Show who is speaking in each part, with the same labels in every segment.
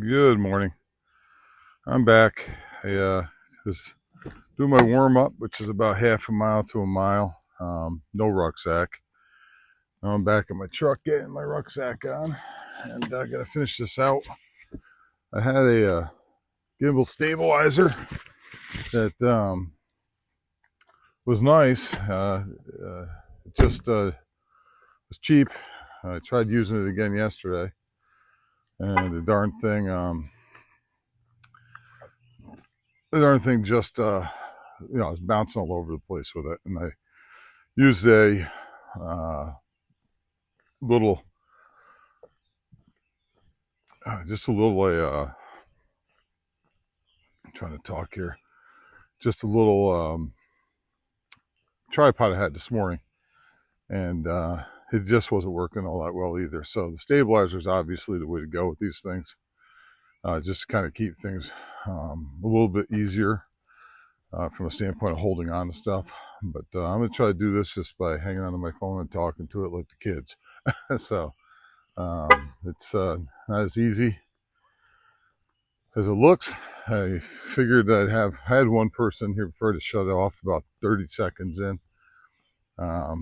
Speaker 1: Good morning. I'm back. I was doing my warm up, which is about half a mile to a mile. No rucksack. Now I'm back at my truck getting my rucksack on, and I gotta finish this out. I had a gimbal stabilizer that was nice. It just was cheap. I tried using it again yesterday, and the darn thing just I was bouncing all over the place with it, and I used a little, just a little, I'm trying to talk here, just a little tripod I had this morning, and it just wasn't working all that well either. So the stabilizer is obviously the way to go with these things, just to kind of keep things a little bit easier from a standpoint of holding on to stuff. But I'm going to try to do this just by hanging onto my phone and talking to it like the kids. So it's not as easy as it looks. I figured I had one person here before to shut it off about 30 seconds in,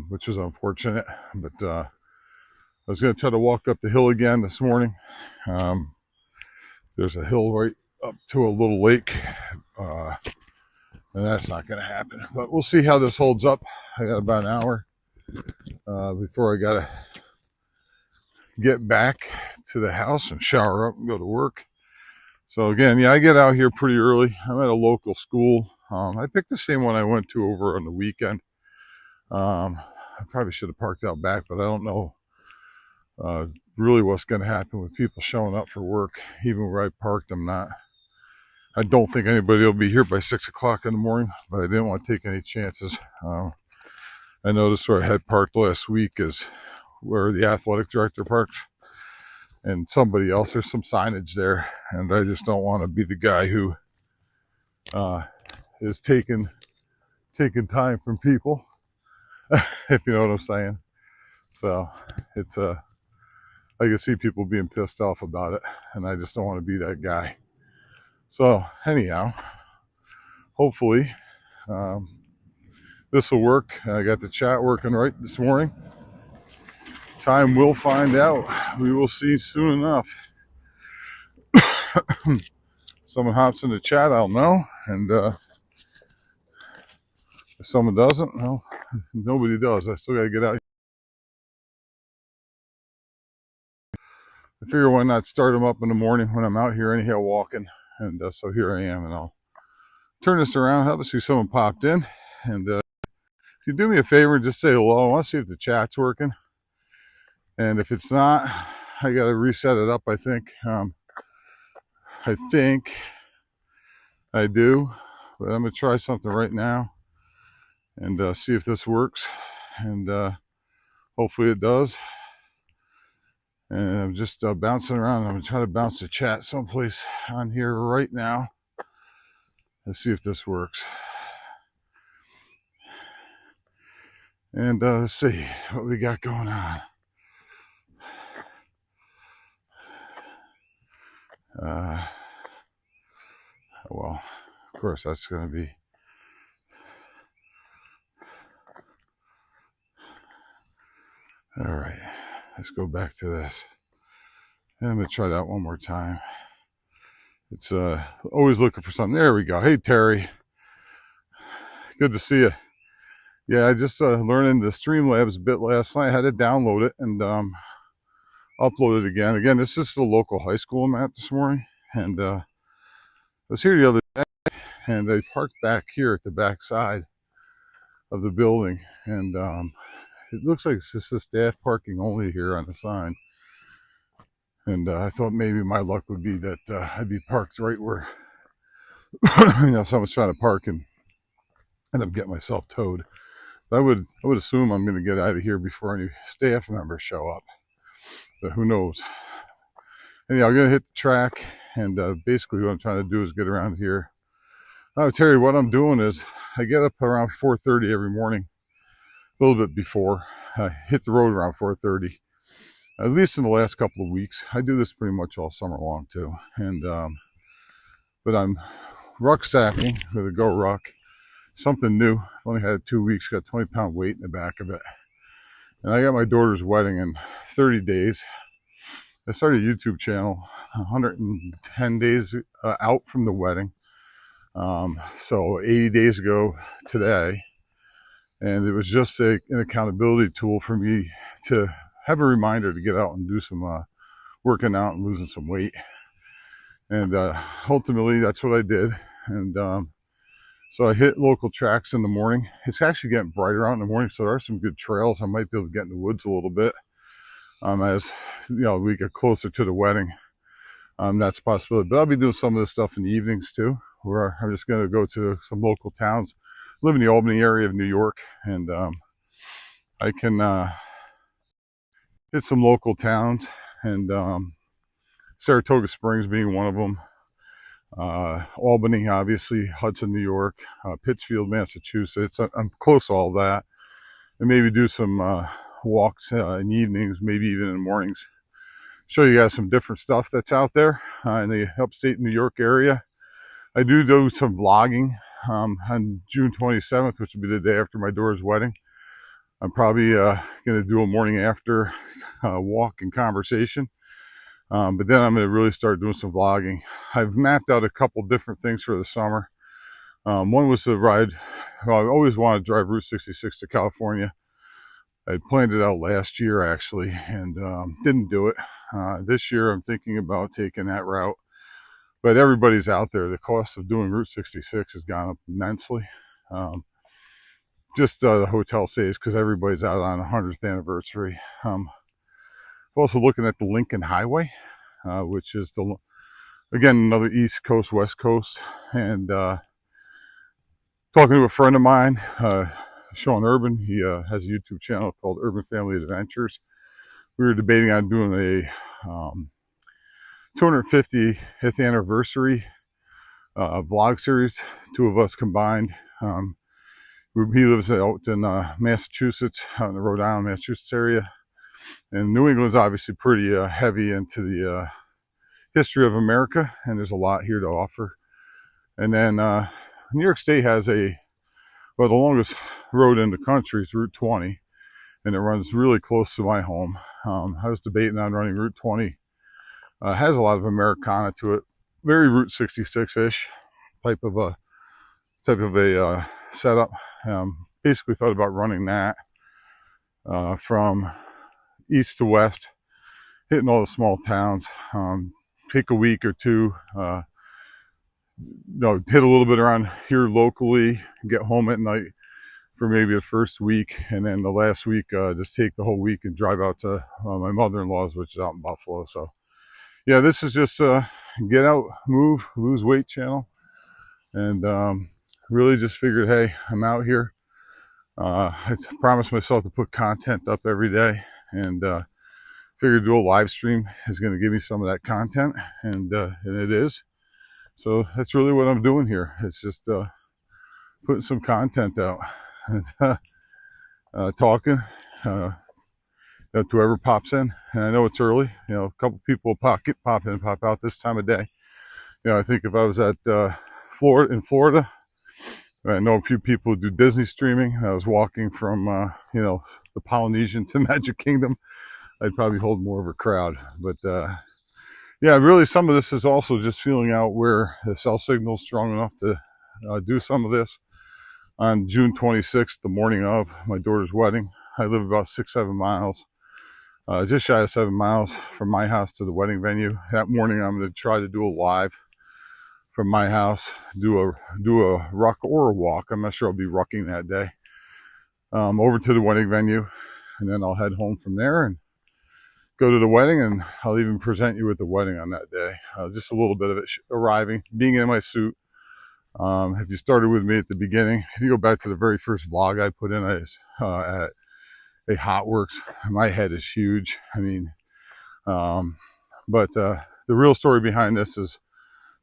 Speaker 1: which was unfortunate. But I was going to try to walk up the hill again this morning. There's a hill right up to a little lake, and that's not going to happen. But we'll see how this holds up. I got about an hour before I got to get back to the house and shower up and go to work. So again, yeah, I get out here pretty early. I'm at a local school. I picked the same one I went to over on the weekend. I probably should have parked out back, but I don't know really what's going to happen with people showing up for work. Even where I parked, I don't think anybody will be here by 6 o'clock in the morning, but I didn't want to take any chances. I noticed where I had parked last week is where the athletic director parks, and somebody else. There's some signage there, and I just don't want to be the guy who is taking time from people, if you know what I'm saying. So it's I can see people being pissed off about it, and I just don't want to be that guy. So anyhow, hopefully this will work. I got the chat working right this morning. Time will find out. We will see soon enough. Someone hops in the chat, I'll know, and if someone doesn't, well, nobody does. I still got to get out. I figure why not start them up in the morning when I'm out here anyhow walking. And so here I am, and I'll turn this around. Obviously someone popped in, and if you do me a favor, just say hello. I want to see if the chat's working, and if it's not, I got to reset it up. I think I do, but I'm gonna try something right now and see if this works, and hopefully it does. And I'm just bouncing around. I'm gonna try to bounce the chat someplace on here right now. Let's see if this works. And let's see what we got going on. Well, of course, that's going to be. All right, let's go back to this. And I'm going to try that one more time. It's always looking for something. There we go. Hey, Terry. Good to see you. Yeah, I just learned the Streamlabs a bit last night. I had to download it and upload it again. Again, this is the local high school I'm at this morning. And I was here the other day, and they parked back here at the back side of the building. And it looks like it's just a staff parking only here on the sign. And I thought maybe my luck would be that I'd be parked right where someone's trying to park and end up getting myself towed. But I would assume I'm going to get out of here before any staff members show up. But who knows? Anyhow, I'm going to hit the track, and basically what I'm trying to do is get around here. I'll tell you what I'm doing is I get up around 4:30 every morning, a little bit before. I hit the road around 4:30, at least in the last couple of weeks. I do this pretty much all summer long too. And but I'm rucksacking with a Go Ruck, something new. I've only had it 2 weeks, got a 20-pound weight in the back of it. And I got my daughter's wedding in 30 days. I started a YouTube channel 110 days out from the wedding. So 80 days ago today. And it was just an accountability tool for me to have a reminder to get out and do some working out and losing some weight. And ultimately, that's what I did. And so I hit local tracks in the morning. It's actually getting brighter out in the morning, so there are some good trails. I might be able to get in the woods a little bit as we get closer to the wedding. That's a possibility. But I'll be doing some of this stuff in the evenings too, where I'm just going to go to some local towns. I live in the Albany area of New York, and I can hit some local towns, and Saratoga Springs being one of them. Albany, obviously, Hudson, New York, Pittsfield, Massachusetts. I'm close to all that. And maybe do some walks in the evenings, maybe even in the mornings. Show you guys some different stuff that's out there in the upstate New York area. I do some vlogging on June 27th, which will be the day after my daughter's wedding. I'm probably going to do a morning after walk and conversation. But then I'm going to really start doing some vlogging. I've mapped out a couple different things for the summer. One was to ride, well, I always wanted to drive Route 66 to California. I planned it out last year, actually, and didn't do it. This year, I'm thinking about taking that route. But everybody's out there. The cost of doing Route 66 has gone up immensely. Just the hotel stays, because everybody's out on the 100th anniversary. Also looking at the Lincoln Highway, which is, again, another East Coast, West Coast. And talking to a friend of mine, Sean Urban. He has a YouTube channel called Urban Family Adventures. We were debating on doing a 250th anniversary vlog series, two of us combined. He lives out in Massachusetts, out in the Rhode Island, Massachusetts area. And New England's obviously pretty heavy into the history of America, and there's a lot here to offer. And then New York State has the longest road in the country is Route 20, and it runs really close to my home. I was debating on running Route 20. Has a lot of Americana to it, very Route 66-ish type of a setup. Basically thought about running that from east to west, hitting all the small towns. Take a week or two, hit a little bit around here locally, get home at night for maybe the first week, and then the last week just take the whole week and drive out to my mother-in-law's, which is out in Buffalo. So yeah, this is just get out, move, lose weight channel, and really just figured, hey, I'm out here. I promised myself to put content up every day, and figured do a live stream is going to give me some of that content, and it is. So that's really what I'm doing here. It's just putting some content out and talking to whoever pops in. And I know it's early. A couple people pop in and pop out this time of day. I think if I was at Florida, I know a few people who do Disney streaming. I was walking from the Polynesian to Magic Kingdom, I'd probably hold more of a crowd. But yeah, really some of this is also just feeling out where the cell signal is strong enough to do some of this. On June 26th, the morning of my daughter's wedding, I live about 6-7 miles, just shy of 7 miles from my house to the wedding venue. That morning, I'm going to try to do a live from my house, do a ruck or a walk. I'm not sure I'll be rucking that day. Over to the wedding venue, and then I'll head home from there and go to the wedding, and I'll even present you with the wedding on that day. Just a little bit of it arriving, being in my suit. If you started with me at the beginning, if you go back to the very first vlog I put in, I was at a Hot Works. My head is huge. I mean, but the real story behind this is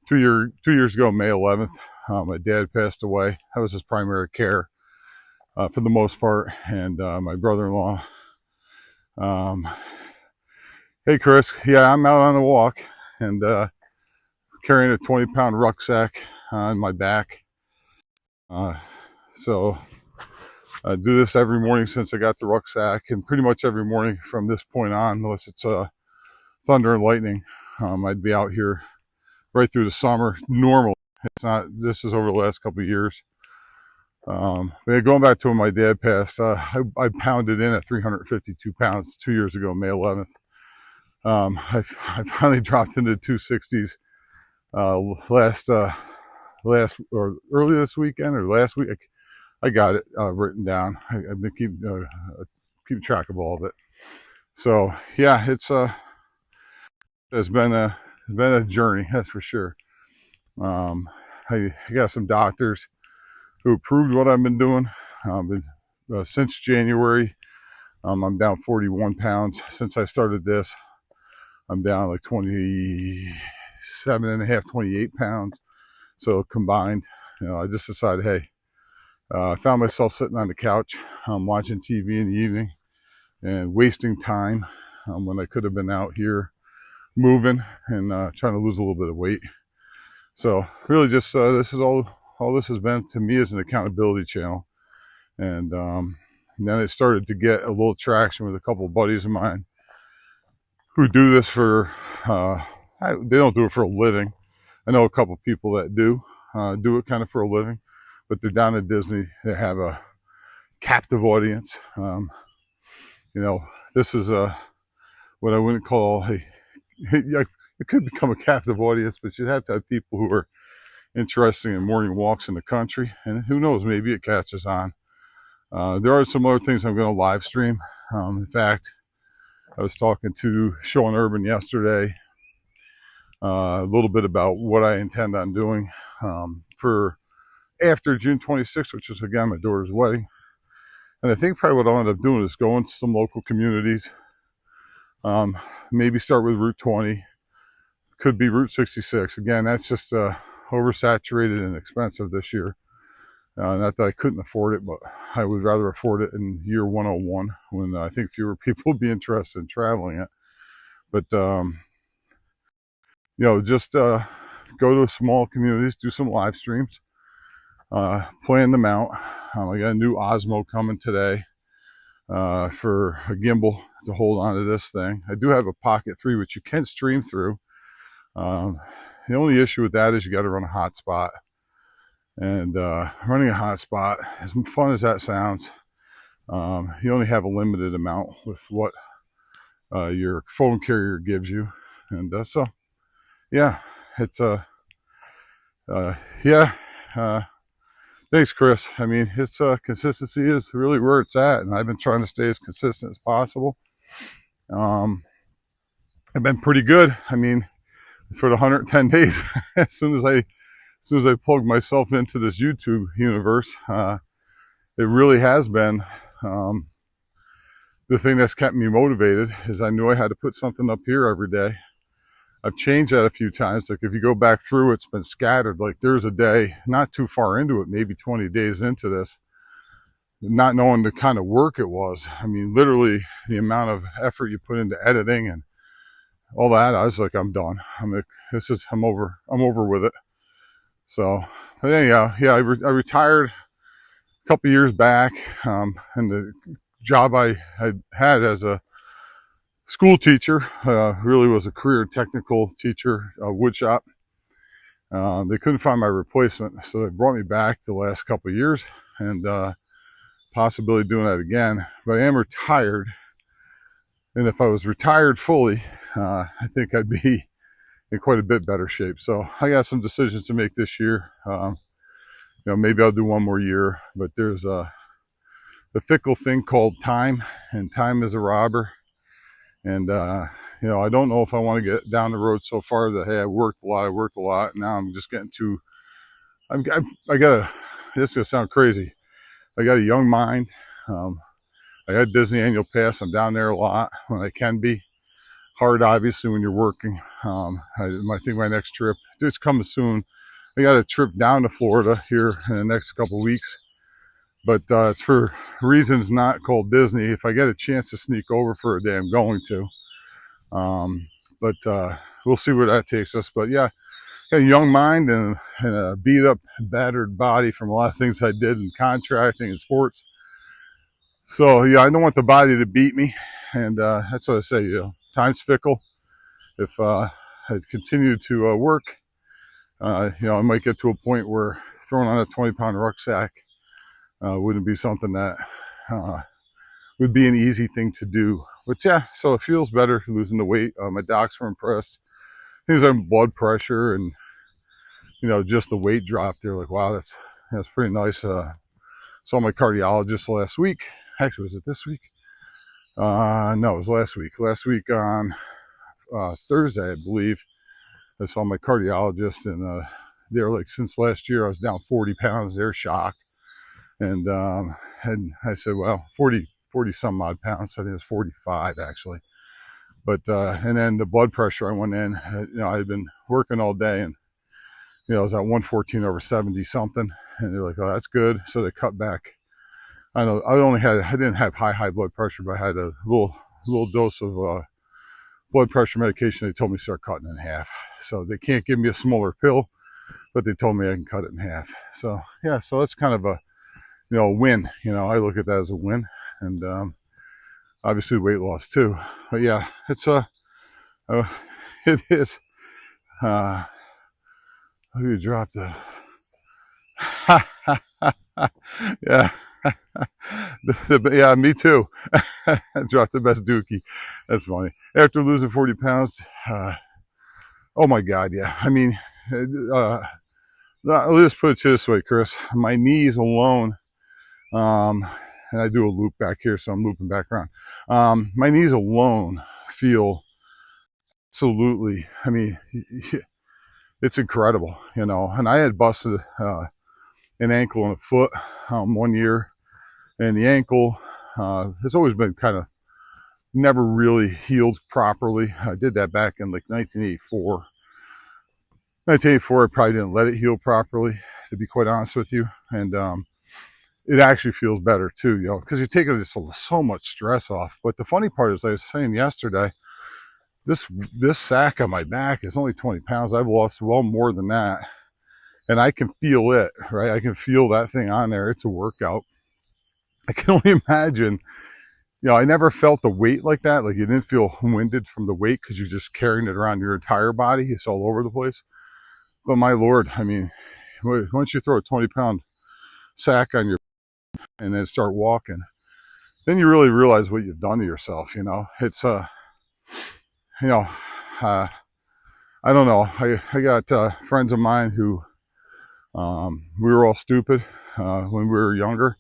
Speaker 1: 2 years ago, May 11th, my dad passed away. I was his primary care for the most part, and my brother-in-law Hey, Chris. Yeah, I'm out on a walk and carrying a 20-pound rucksack on my back. Uh, so I do this every morning since I got the rucksack, and pretty much every morning from this point on, unless it's thunder and lightning. I'd be out here right through the summer. Normal. It's not. This is over the last couple of years. But going back to when my dad passed, I pounded in at 352 pounds 2 years ago, May 11th. I finally dropped into 260s last or early this weekend or last week. I got it written down. I've been keeping track of all of it. So yeah, it's been a journey, that's for sure. I got some doctors who approved what I've been doing. Since January, I'm down 41 pounds. Since I started this, I'm down like 27 and a half, 28 pounds. So combined, I just decided, hey, I found myself sitting on the couch, watching TV in the evening and wasting time when I could have been out here moving and trying to lose a little bit of weight. So really just this is all this has been to me as an accountability channel. And then it started to get a little traction with a couple of buddies of mine who do this for, they don't do it for a living. I know a couple of people that do it kind of for a living, but they're down at Disney. They have a captive audience. This is what I wouldn't call it could become a captive audience, but you'd have to have people who are interested in morning walks in the country, and who knows, maybe it catches on. There are some other things I'm going to live stream. In fact, I was talking to Sean Urban yesterday a little bit about what I intend on doing for after June 26th, which is again my daughter's wedding. And I think probably what I'll end up doing is going to some local communities. Maybe start with Route 20. Could be Route 66. Again, that's just oversaturated and expensive this year. Not that I couldn't afford it, but I would rather afford it in year 101 when I think fewer people would be interested in traveling it. But, just go to small communities, do some live streams, plan them out. I got a new Osmo coming today for a gimbal to hold onto this thing. I do have a Pocket 3, which you can stream through. The only issue with that is you got to run a hotspot. And running a hotspot, as fun as that sounds, you only have a limited amount with what your phone carrier gives you. And so, yeah, it's thanks, Chris. I mean, it's consistency is really where it's at, and I've been trying to stay as consistent as possible. I've been pretty good. I mean, for the 110 days, as soon as I plugged myself into this YouTube universe, it really has been the thing that's kept me motivated. Is I knew I had to put something up here every day. I've changed that a few times. Like if you go back through, it's been scattered. Like there's a day not too far into it, maybe 20 days into this, not knowing the kind of work it was. I mean, literally the amount of effort you put into editing and all that. I was like, I'm done. I'm over with it. So, but anyhow, yeah, I retired a couple years back, and the job I had as a school teacher really was a career technical teacher, wood shop. They couldn't find my replacement, so they brought me back the last couple of years, and possibility doing that again. But I am retired, and if I was retired fully, I think I'd be in quite a bit better shape. So I got some decisions to make this year. Maybe I'll do one more year, but there's the fickle thing called time, and time is a robber. And I don't know if I want to get down the road so far that, hey, I worked a lot. Now I'm just getting too. This is gonna sound crazy. I got a young mind. I got Disney annual pass. I'm down there a lot when I can be. Hard, obviously, when you're working. I think my next trip, it's coming soon. I got a trip down to Florida here in the next couple of weeks, but it's for reasons not called Disney. If I get a chance to sneak over for a day, I'm going to. But we'll see where that takes us. But yeah, got a young mind and a beat up, battered body from a lot of things I did in contracting and sports. So yeah, I don't want the body to beat me, and that's what I say. Time's fickle. If I continue to work, I might get to a point where throwing on a 20-pound rucksack wouldn't be something that would be an easy thing to do. But yeah, so it feels better losing the weight. My docs were impressed. Things like blood pressure and just the weight drop. They're like, wow, that's pretty nice. Saw my cardiologist last week. Actually, was it this week? No, it was last week. Last week on Thursday, I believe. I saw my cardiologist, and they were like, since last year I was down 40 pounds. They're shocked, and I said, well, 40 some odd pounds. I think it was 45 actually. But and then the blood pressure, I went in. I'd been working all day, and I was at 114 over 70 something, and they're like, oh, that's good. So they cut back. I didn't have high blood pressure, but I had a little dose of blood pressure medication. They told me to start cutting it in half. So they can't give me a smaller pill, but they told me I can cut it in half. So yeah, so that's kind of a win. I look at that as a win, and obviously weight loss too. But yeah, it's it is. You dropped the yeah. Yeah, me too. I dropped the best dookie. That's funny. After losing 40 pounds, oh my God, yeah. I mean, let's put it this way, Chris. My knees alone, and I do a loop back here, so I'm looping back around. My knees alone feel absolutely, I mean, it's incredible, and I had busted an ankle and a foot 1 year. And the ankle has always been kind of never really healed properly. I did that back in like 1984. 1984, I probably didn't let it heal properly, to be quite honest with you. And it actually feels better too, because you're taking just so much stress off. But the funny part is, I was saying yesterday, this sack on my back is only 20 pounds. I've lost well more than that. And I can feel it, right? I can feel that thing on there. It's a workout. I can only imagine, I never felt the weight like that. Like you didn't feel winded from the weight because you're just carrying it around your entire body. It's all over the place. But my Lord, I mean, once you throw a 20-pound sack on your and then start walking, then you really realize what you've done to yourself. It's, I don't know. I got friends of mine who, we were all stupid when we were younger.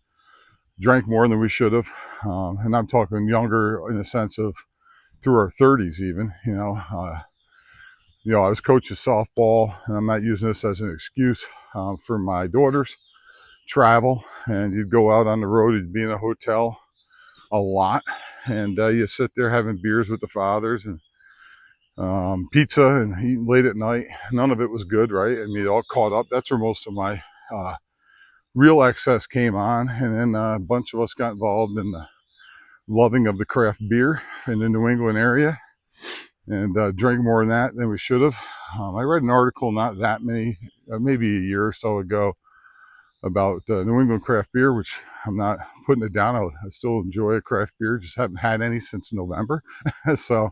Speaker 1: Drank more than we should have, and I'm talking younger in the sense of through our 30s even. I was coaching softball, and I'm not using this as an excuse for my daughters. Travel, and you'd go out on the road, you'd be in a hotel a lot, and you sit there having beers with the fathers and pizza and eating late at night. None of it was good, right? I mean, it all caught up. That's where most of my real excess came on, and then a bunch of us got involved in the loving of the craft beer in the New England area, and drank more than we should have. I read an article not that many, maybe a year or so ago, about New England craft beer, which I'm not putting it down. I still enjoy a craft beer, just haven't had any since November. So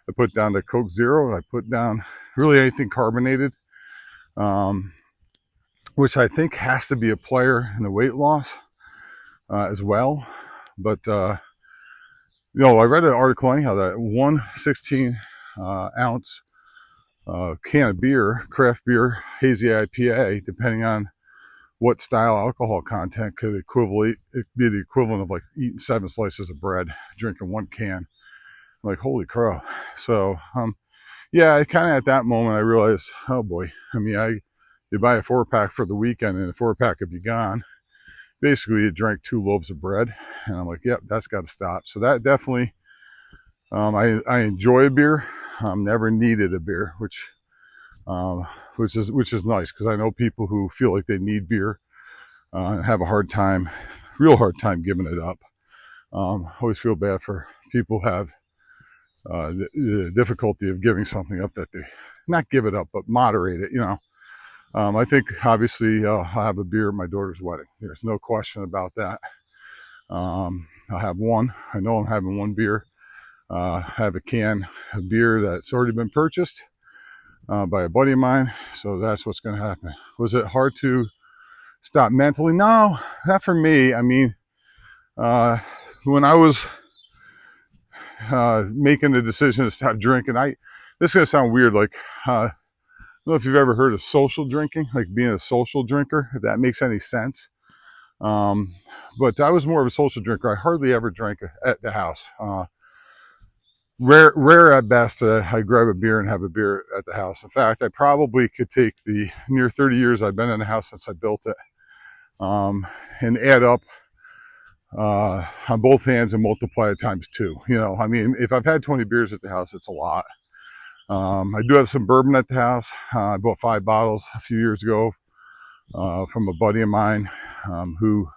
Speaker 1: I put down the Coke Zero, and I put down really anything carbonated. Which I think has to be a player in the weight loss as well. But, I read an article anyhow that 116 ounce can of beer, craft beer, hazy IPA, depending on what style alcohol content, could be the equivalent of like eating 7 slices of bread, drinking 1 can. I'm like, holy crow. So, yeah, kind of at that moment I realized, oh boy, I mean, you buy a 4-pack for the weekend, and the 4-pack would be gone. Basically, you drank 2 loaves of bread, and I'm like, yep, that's got to stop. So that definitely, I enjoy a beer. Never needed a beer, which is nice, because I know people who feel like they need beer and have a real hard time giving it up. Always feel bad for people who have the difficulty of giving something up that they not give it up, but moderate it. I think obviously I'll have a beer at my daughter's wedding. There's no question about that. I'll have one. I know I'm having one beer. I have a can of beer that's already been purchased by a buddy of mine. So that's what's going to happen. Was it hard to stop mentally? No, not for me. I mean, when I was making the decision to stop drinking, this is going to sound weird. Like, I don't know if you've ever heard of social drinking, like being a social drinker, if that makes any sense. But I was more of a social drinker. I hardly ever drank at the house. Rare at best. I grab a beer and have a beer at the house. In fact, I probably could take the near 30 years I've been in the house since I built it, and add up on both hands and multiply it times 2. I mean, if I've had 20 beers at the house, it's a lot. I do have some bourbon at the house. I bought 5 bottles a few years ago from a buddy of mine who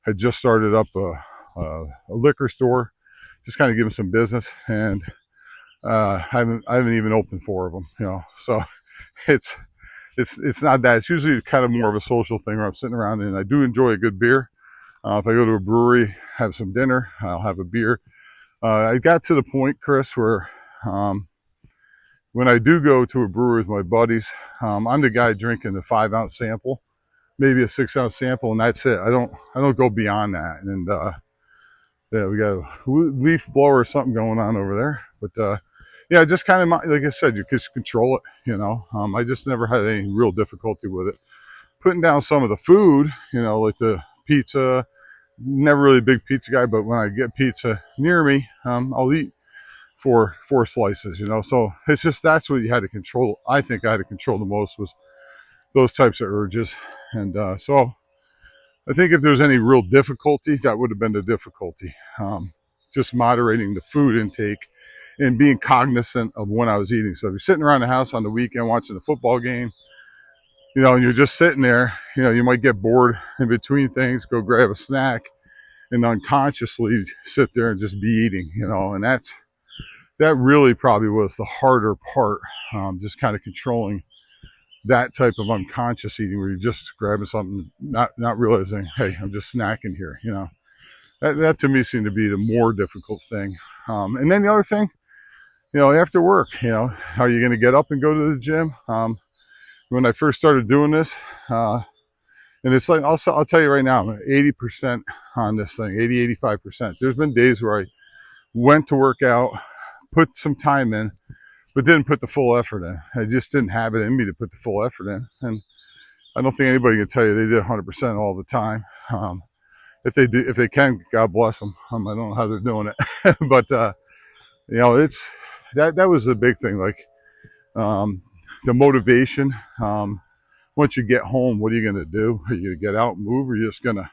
Speaker 1: had just started up a liquor store, just kind of giving some business, and I haven't even opened 4 of them. So it's not that. It's usually kind of more of a social thing where I'm sitting around, and I do enjoy a good beer. If I go to a brewery, have some dinner, I'll have a beer. I got to the point, Chris, where when I do go to a brewery with my buddies, I'm the guy drinking the 5-ounce sample, maybe a 6-ounce sample, and that's it. I don't go beyond that. And yeah, we got a leaf blower or something going on over there. But yeah, just kind of like I said, you just control it. I just never had any real difficulty with it. Putting down some of the food, like the pizza. Never really a big pizza guy, but when I get pizza near me, I'll eat four slices. So it's just that's what you had to control. I think I had to control the most was those types of urges, and so I think if there's any real difficulty, that would have been the difficulty. Just moderating the food intake and being cognizant of when I was eating. So if you're sitting around the house on the weekend watching the football game, and you're just sitting there, you might get bored in between things, go grab a snack, and unconsciously sit there and just be eating, and that really probably was the harder part, just kind of controlling that type of unconscious eating where you're just grabbing something, not realizing, hey, I'm just snacking here. That to me seemed to be the more difficult thing. And then the other thing, after work, are you going to get up and go to the gym? When I first started doing this, and it's like, I'll tell you right now, I'm 80% on this thing, 85%. There's been days where I went to work out, put some time in, but didn't put the full effort in. I just didn't have it in me to put the full effort in. And I don't think anybody can tell you they did 100% all the time. If they can, God bless them. I don't know how they're doing it. But, it's, that was the big thing. Like, the motivation, once you get home, what are you going to do? Are you going to get out and move, or are you just going to,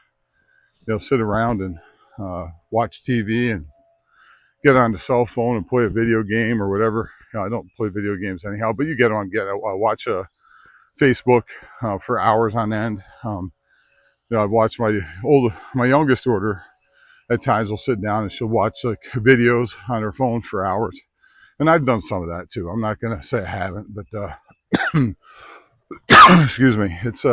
Speaker 1: sit around and watch TV and get on the cell phone and play a video game or whatever? I don't play video games anyhow, but you watch Facebook for hours on end. I've watched my youngest daughter at times will sit down and she'll watch like videos on her phone for hours. And I've done some of that too. I'm not going to say I haven't, but excuse me. It's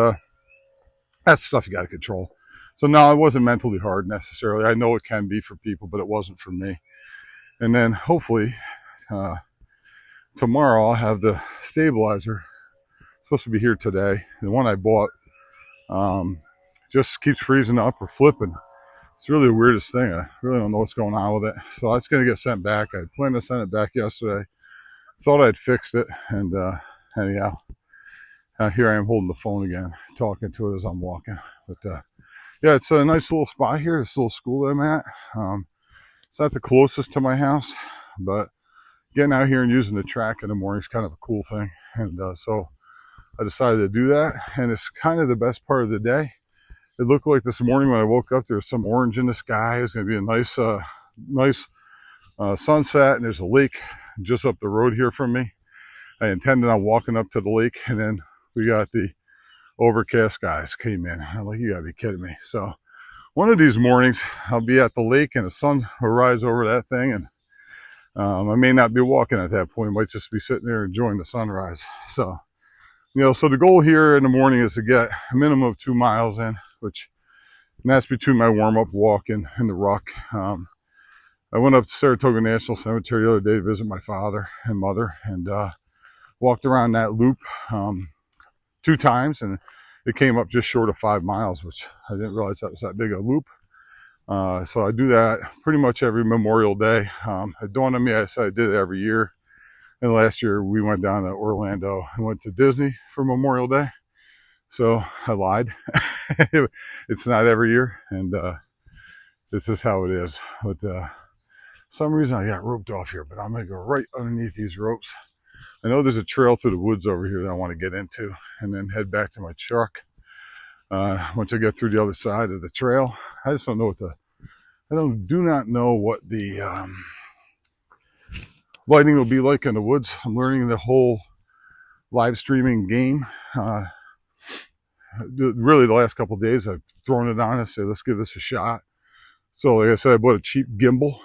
Speaker 1: that's stuff you got to control. So no, it wasn't mentally hard necessarily. I know it can be for people, but it wasn't for me. And then hopefully tomorrow I'll have the stabilizer. It's supposed to be here today. The one I bought just keeps freezing up or flipping. It's really the weirdest thing. I really don't know what's going on with it. So that's going to get sent back. I planned to send it back yesterday. Thought I'd fixed it. And anyhow, here I am holding the phone again, talking to it as I'm walking. But yeah, it's a nice little spot here. This little school that I'm at. It's not the closest to my house, but getting out here and using the track in the morning is kind of a cool thing. And so I decided to do that. And it's kind of the best part of the day. It looked like this morning when I woke up, there was some orange in the sky. It's going to be a nice sunset, and there's a lake just up the road here from me. I intended on walking up to the lake, and then we got the overcast skies came in. I'm like, you gotta be kidding me. So one of these mornings, I'll be at the lake, and the sun will rise over that thing, and I may not be walking at that point. I might just be sitting there enjoying the sunrise. So, so the goal here in the morning is to get a minimum of 2 miles in, and that's between my warm-up walk and the ruck. I went up to Saratoga National Cemetery the other day to visit my father and mother, and walked around that loop 2 times, and it came up just short of 5 miles, which I didn't realize that was that big a loop. So I do that pretty much every Memorial Day. It dawned on me, I said I did it every year. And last year we went down to Orlando and went to Disney for Memorial Day. So I lied. It's not every year, and this is how it is. But some reason I got roped off here, but I'm going to go right underneath these ropes. I know there's a trail through the woods over here that I want to get into, and then head back to my truck. Once I get through the other side of the trail, I just don't know do not know what the lighting will be like in the woods. I'm learning the whole live streaming game. Really, the last couple of days, I've thrown it on and said, let's give this a shot. So, like I said, I bought a cheap gimbal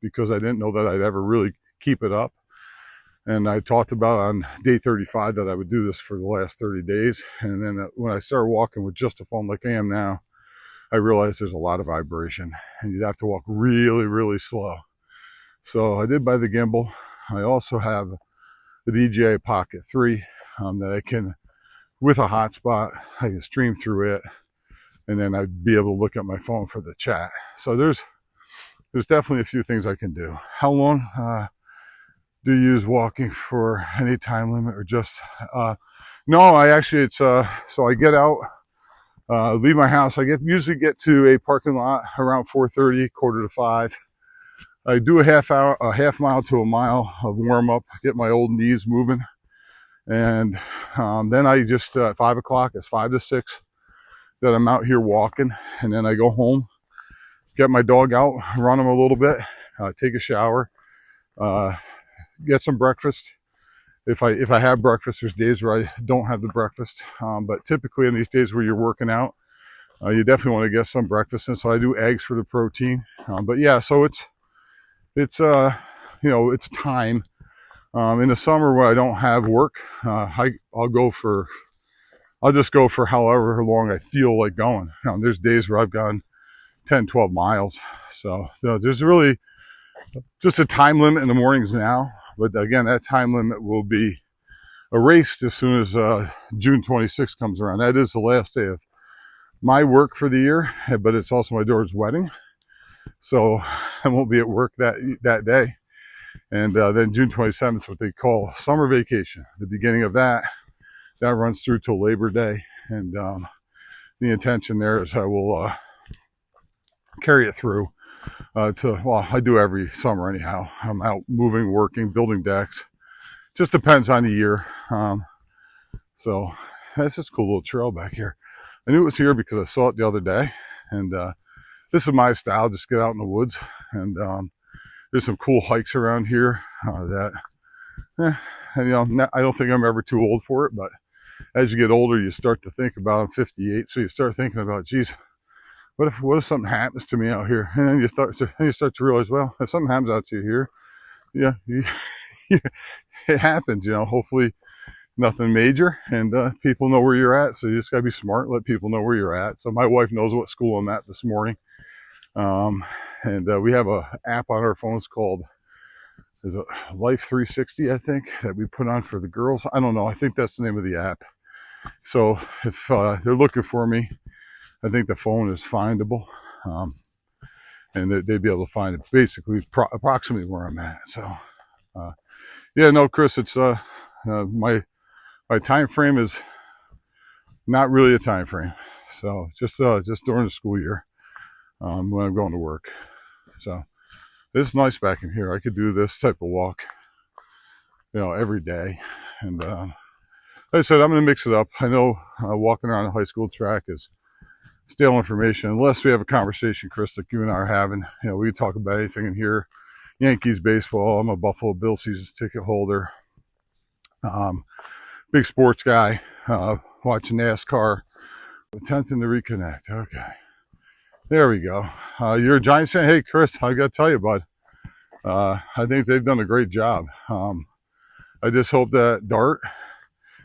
Speaker 1: because I didn't know that I'd ever really keep it up. And I talked about on day 35 that I would do this for the last 30 days. And then when I started walking with just a phone like I am now, I realized there's a lot of vibration and you'd have to walk really, really slow. So I did buy the gimbal. I also have the DJI Pocket 3 that I can, with a hotspot, I can stream through it. And then I'd be able to look at my phone for the chat. So there's definitely a few things I can do. How long do you use walking for any time limit or just no, I actually, it's so I get out, leave my house. I usually get to a parking lot around 4:30, 4:45. I do a half mile to a mile of warm up, get my old knees moving, and then I just at 5 o'clock, it's 5 to 6 that I'm out here walking, and then I go home, get my dog out, run him a little bit, take a shower, get some breakfast. If I have breakfast, there's days where I don't have the breakfast, but typically in these days where you're working out, you definitely want to get some breakfast, and so I do eggs for the protein. But yeah, so it's it's time. In the summer when I don't have work, I'll just go for however long I feel like going. There's days where I've gone 10, 12 miles. So there's really just a time limit in the mornings now. But again, that time limit will be erased as soon as June 26th comes around. That is the last day of my work for the year, but it's also my daughter's wedding. So I won't be at work that day. And then June 27th is what they call summer vacation. The beginning of that runs through till Labor Day. And the intention there is I will carry it through I do every summer anyhow. I'm out moving, working, building decks. Just depends on the year. So that's just a cool little trail back here. I knew it was here because I saw it the other day. And this is my style, just get out in the woods. And there's some cool hikes around here I don't think I'm ever too old for it, but as you get older, you start to think about, I'm 58, so you start thinking about, geez, what if something happens to me out here? And then you start to realize, well, if something happens out to you here, it happens, hopefully nothing major, and people know where you're at, so you just gotta be smart, let people know where you're at. So my wife knows what school I'm at this morning, and we have a app on our phones called, is it Life 360, I think, that we put on for the girls. I don't know, I think that's the name of the app. So if they're looking for me, I think the phone is findable, and they'd be able to find it basically approximately where I'm at. So yeah, no, Chris, it's my time frame is not really a time frame. So just during the school year, when I'm going to work. So this is nice back in here. I could do this type of walk, every day. And like I said, I'm going to mix it up. I know walking around the high school track is stale information unless we have a conversation, Chris, like you and I are having. We can talk about anything in here. Yankees baseball. I'm a Buffalo Bills season ticket holder. Big sports guy. Watching NASCAR. Attempting to reconnect. Okay. There we go. You're a Giants fan? Hey, Chris, I got to tell you, bud. I think they've done a great job. I just hope that Dart,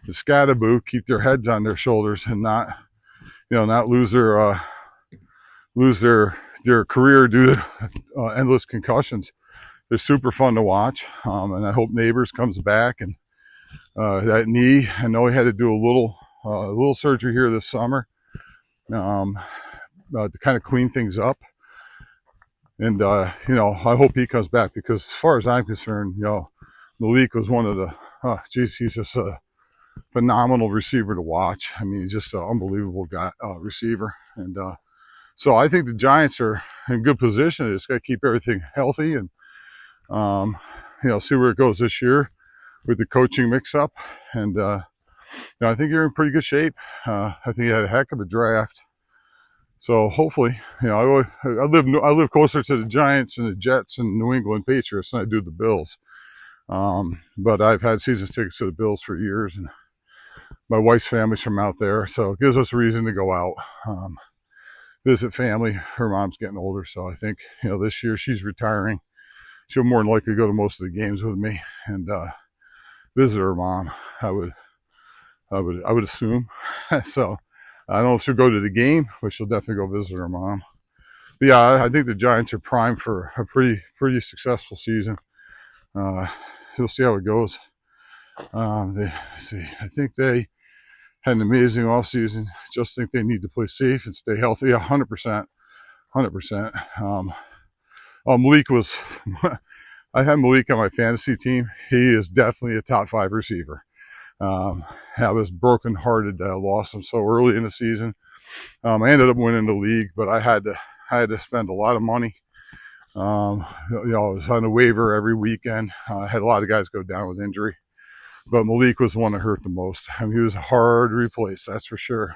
Speaker 1: the Scatterboo, keep their heads on their shoulders and not, not lose their career due to endless concussions. They're super fun to watch, and I hope Neighbors comes back. And that knee, I know he had to do a little surgery here this summer to kind of clean things up. And I hope he comes back, because as far as I'm concerned, Malik was one of the he's just a phenomenal receiver to watch. I mean, he's just an unbelievable guy, receiver. And so I think the Giants are in good position. They just got to keep everything healthy and see where it goes this year with the coaching mix-up. And I think you're in pretty good shape. I think you had a heck of a draft. So hopefully, I live closer to the Giants and the Jets and New England Patriots than I do the Bills. But I've had season tickets to the Bills for years, and my wife's family's from out there, so it gives us a reason to go out, visit family. Her mom's getting older, so I think this year she's retiring. She'll more than likely go to most of the games with me and visit her mom. I would assume. So I don't know if she'll go to the game, but she'll definitely go visit her mom. But yeah, I think the Giants are primed for a pretty successful season. We'll see how it goes. I think they had an amazing offseason. Just think they need to play safe and stay healthy. 100%. Malik was, I had Malik on my fantasy team. He is definitely a top 5 receiver. I was brokenhearted that I lost him so early in the season. I ended up winning the league, but I had to spend a lot of money. I was on the waiver every weekend. I had a lot of guys go down with injury, but Malik was the one that hurt the most. I mean, he was hard to replace, that's for sure.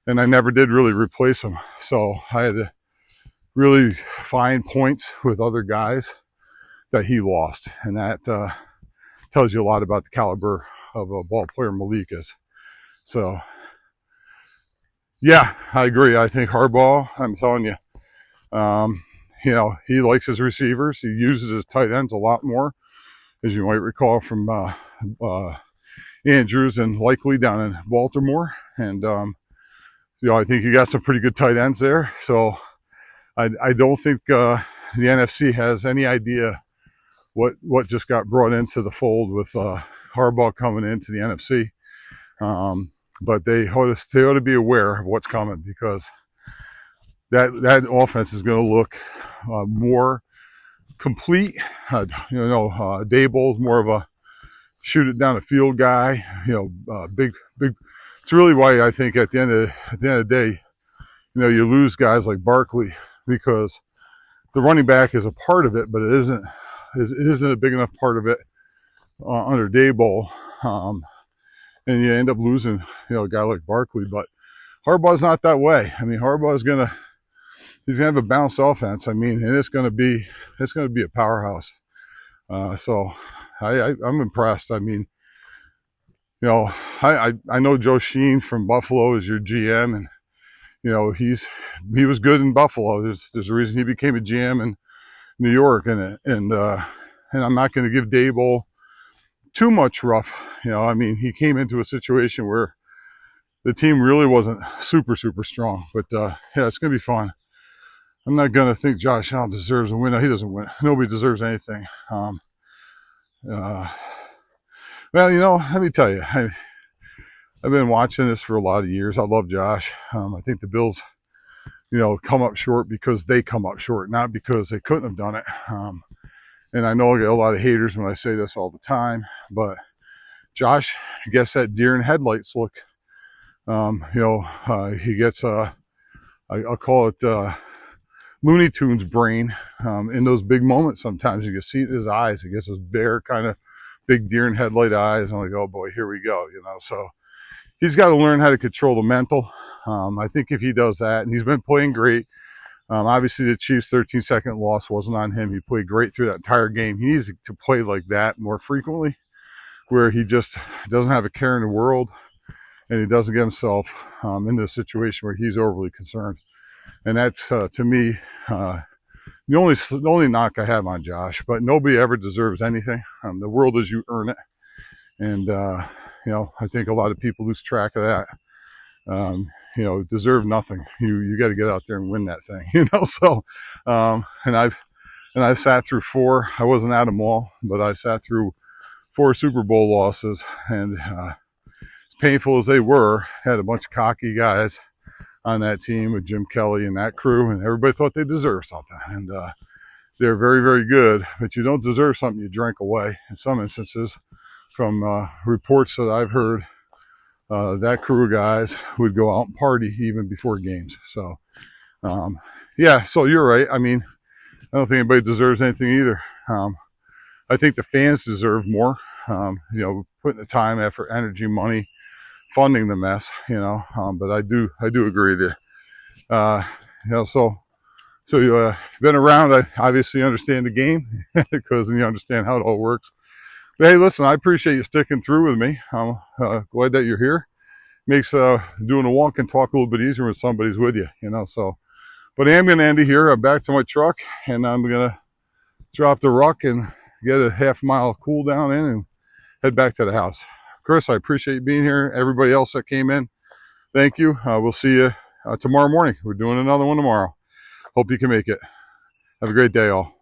Speaker 1: And I never did really replace him, so I had to really find points with other guys that he lost, and that tells you a lot about the caliber of a ball player Malik is. So yeah, I agree. I think Harbaugh, I'm telling you, he likes his receivers. He uses his tight ends a lot more, as you might recall from Andrews and Likely down in Baltimore. And I think you got some pretty good tight ends there. So I don't think the NFC has any idea what just got brought into the fold with Harbaugh coming into the NFC. But they ought to be aware of what's coming, because that offense is going to look more complete. Daboll's more of a shoot it down the field guy. Big. It's really why I think at the end of the day, you lose guys like Barkley, because the running back is a part of it, but it isn't a big enough part of it under Daboll. And you end up losing, a guy like Barkley. But Harbaugh's not that way. I mean, Harbaugh's he's gonna have a balanced offense. I mean, and it's gonna be a powerhouse. So I'm impressed. I mean, I know Joe Sheen from Buffalo is your GM, and he was good in Buffalo. There's a reason he became a GM in New York, and I'm not going to give Daboll too much rough. I mean, he came into a situation where the team really wasn't super strong. But it's going to be fun. I'm not going to think Josh Allen deserves a win. No, he doesn't win. Nobody deserves anything. Well, let me tell you, I've been watching this for a lot of years. I love Josh. I think the Bills, come up short because they come up short, not because they couldn't have done it. And I know I get a lot of haters when I say this all the time, but Josh gets that deer in headlights look. He gets I'll call it Looney Tunes brain in those big moments. Sometimes you can see it in his eyes. He gets those bare kind of big deer in headlight eyes. I'm like, oh boy, here we go. So he's got to learn how to control the mental. I think if he does that, and he's been playing great. Obviously, the Chiefs' 13-second loss wasn't on him. He played great through that entire game. He needs to play like that more frequently, where he just doesn't have a care in the world, and he doesn't get himself into a situation where he's overly concerned. And that's, to me, the only knock I have on Josh, but nobody ever deserves anything. The world is you earn it, and you know, I think a lot of people lose track of that. You know, deserve nothing. You got to get out there and win that thing. You know, so and I've sat through 4. I wasn't at them all, but I sat through 4 Super Bowl losses, and as painful as they were, had a bunch of cocky guys on that team with Jim Kelly and that crew, and everybody thought they deserved something. And they're very, very good, but you don't deserve something you drank away. In some instances, from reports that I've heard, that crew of guys would go out and party even before games. So, yeah, so you're right. I mean, I don't think anybody deserves anything either. I think the fans deserve more, you know, putting the time, effort, energy, money, funding the mess, you know, but I do agree with you. You know, so you've been around. I obviously understand the game because you understand how it all works. But hey, listen, I appreciate you sticking through with me. I'm glad that you're here. Makes doing a walk and talk a little bit easier when somebody's with you, you know. So, but I am going to end it here. I'm back to my truck, and I'm going to drop the ruck and get a half-mile cool down in and head back to the house. Chris, I appreciate you being here. Everybody else that came in, thank you. We'll see you tomorrow morning. We're doing another one tomorrow. Hope you can make it. Have a great day, all.